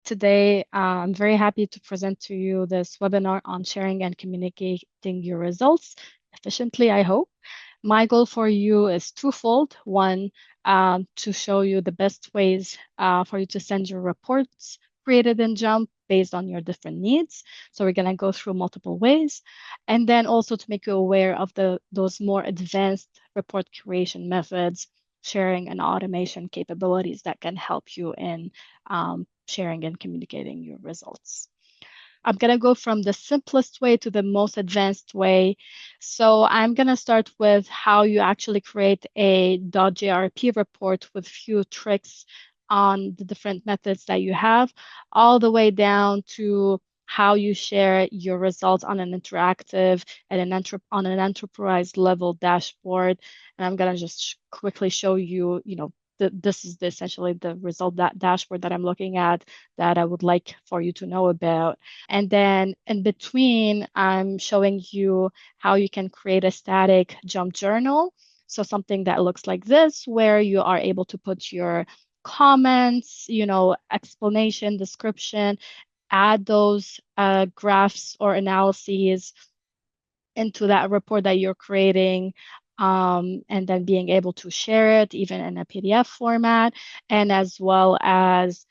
Today, I'm very happy to present to you this webinar on sharing and communicating your results efficiently, I hope. My goal for you is twofold. One, to show you the best ways for you to send your reports created in JMP based on your different needs. So we're going to go through multiple ways. And then also to make you aware of those more advanced report creation methods, sharing and automation capabilities that can help you in sharing and communicating your results. I'm going to go from the simplest way to the most advanced way. So I'm going to start with how you actually create a .jrp report with few tricks on the different methods that you have, all the way down to how you share your results on an interactive and on an enterprise level dashboard. And I'm going to just quickly show you, this is essentially the result that dashboard that I'm looking at that I would like for you to know about. And then in between, I'm showing you how you can create a static JMP journal. So something that looks like this, where you are able to put your comments, explanation, description, add those graphs or analyses into that report that you're creating, and then being able to share it even in a PDF format, and as well as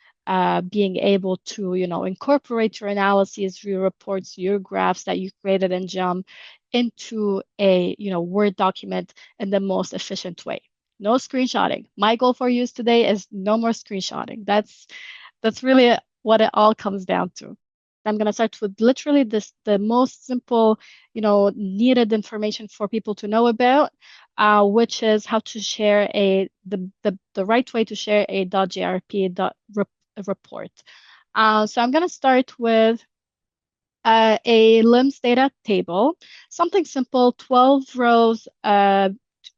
being able to, incorporate your analyses, your reports, your graphs that you created in JMP into a, Word document in the most efficient way. No screenshotting. My goal for you today is no more screenshotting. That's really what it all comes down to. I'm going to start with literally the most simple, needed information for people to know about, which is how to share the right way to share a .jrp report. So I'm going to start with a LIMS data table, something simple, 12 rows,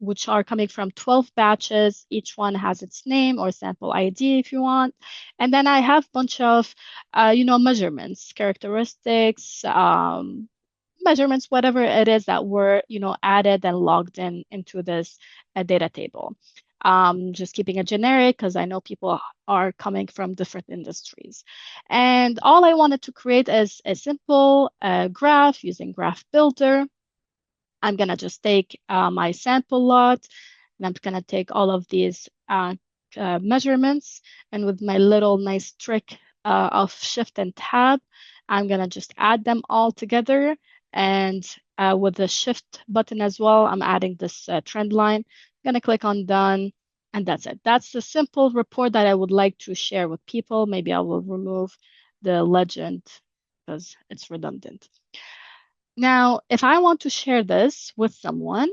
which are coming from 12 batches. Each one has its name or sample ID if you want. And then I have a bunch of, measurements, characteristics, measurements, whatever it is that were, added and logged into this data table. Just keeping it generic because I know people are coming from different industries. And all I wanted to create is a simple graph using Graph Builder. I'm going to just take my sample lot, and I'm going to take all of these measurements, and with my little nice trick of Shift and Tab, I'm going to just add them all together. And with the Shift button as well, I'm adding this trend line. I'm going to click on Done, and that's it. That's the simple report that I would like to share with people. Maybe I will remove the legend because it's redundant. Now, if I want to share this with someone,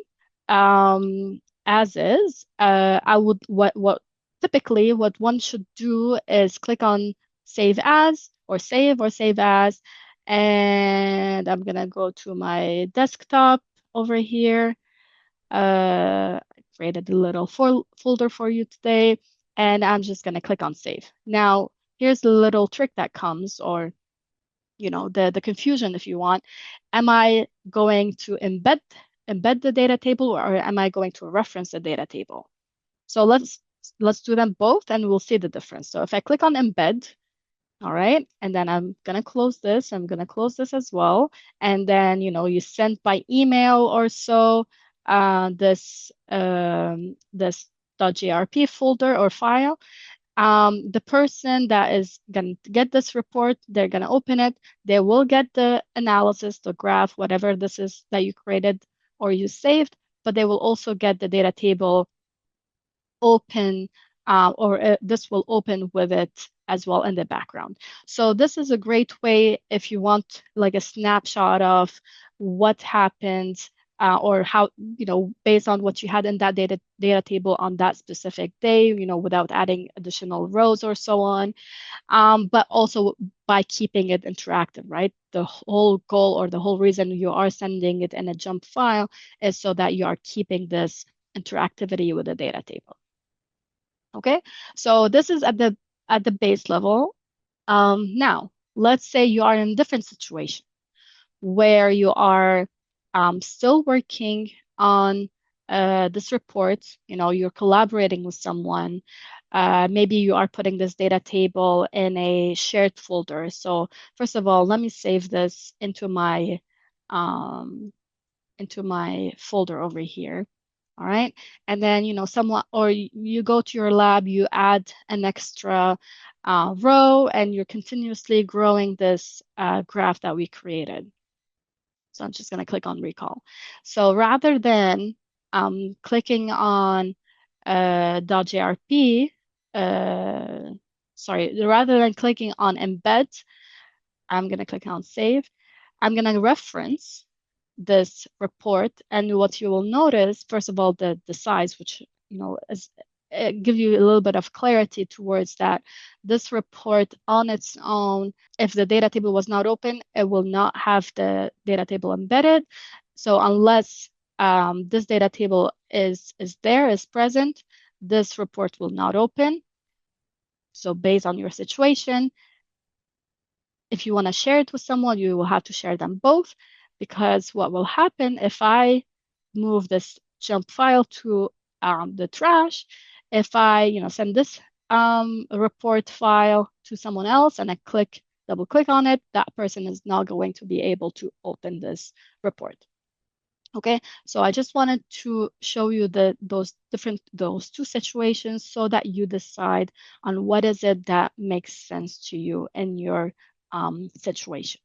as is, I would what typically what one should do is click on Save As or Save As, and I'm gonna go to my desktop over here. I created a little folder for you today, and I'm just gonna click on Save. Now, here's the little trick that comes, or the confusion if you want. Am I going to embed the data table, or am I going to reference the data table? So let's do them both and we'll see the difference. So if I click on embed, all right, and then I'm gonna close this, I'm gonna close this as well. And then you send by email or so this .grp folder or file. The person that is going to get this report, they're going to open it. They will get the analysis, the graph, whatever this is that you created or you saved, but they will also get the data table open, or this will open with it as well in the background. So this is a great way if you want like a snapshot of what happened, or how, based on what you had in that data table on that specific day, without adding additional rows or so on. But also by keeping it interactive, right? The whole goal or the whole reason you are sending it in a JMP file is so that you are keeping this interactivity with the data table. Okay, so this is at the base level. Now, let's say you are in a different situation where you are still working on this report. You're collaborating with someone. maybe you are putting this data table in a shared folder. So first of all, let me save this um, into my folder over here. All right. And then, someone, or you go to your lab, you add an extra row, and you're continuously growing this graph that we created. So I'm just going to click on recall. So rather than clicking on .jrp, sorry, rather than clicking on embed, I'm going to click on save. I'm going to reference this report, and what you will notice, first of all, the size, which is give you a little bit of clarity towards that. This report on its own, if the data table was not open, it will not have the data table embedded. So unless this data table is present, this report will not open. So based on your situation, if you want to share it with someone, you will have to share them both, because what will happen if I move this jump file to the trash, if I send this report file to someone else and I double click on it, that person is not going to be able to open this report. Okay, so I just wanted to show you those two situations so that you decide on what is it that makes sense to you in your situation.